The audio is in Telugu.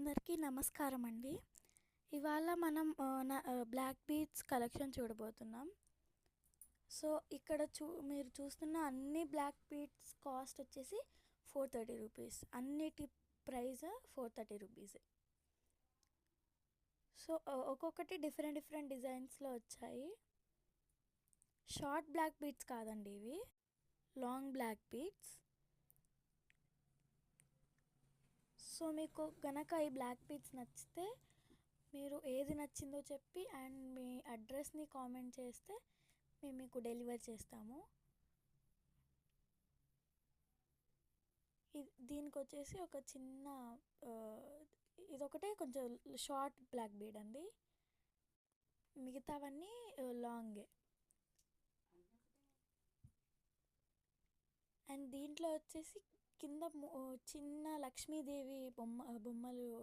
అందరికీ నమస్కారం అండి. ఇవాళ మనం బ్లాక్ బీడ్స్ కలెక్షన్ చూడబోతున్నాం. సో ఇక్కడ మీరు చూస్తున్న అన్ని బ్లాక్ బీడ్స్ కాస్ట్ వచ్చేసి 430 రూపీస్. అన్నిటి ప్రైస్ 430 రూపీస్. సో ఒక్కొక్కటి డిఫరెంట్ డిఫరెంట్ డిజైన్స్లో వచ్చాయి. షార్ట్ బ్లాక్ బీడ్స్ కాదండి, ఇవి లాంగ్ బ్లాక్ బీడ్స్. సో మీకు గనక ఈ బ్లాక్ బీడ్స్ నచ్చితే మీరు ఏది నచ్చిందో చెప్పి అండ్ మీ అడ్రస్ని కామెంట్ చేస్తే మేము మీకు డెలివర్ చేస్తాము. దీనికి వచ్చేసి ఒక చిన్న ఇదొకటే కొంచెం షార్ట్ బ్లాక్ బీడ్ అండి, మిగతావన్నీ లాంగే. అండ్ దీంట్లో వచ్చేసి కింద చిన్న లక్ష్మీదేవి బొమ్మలు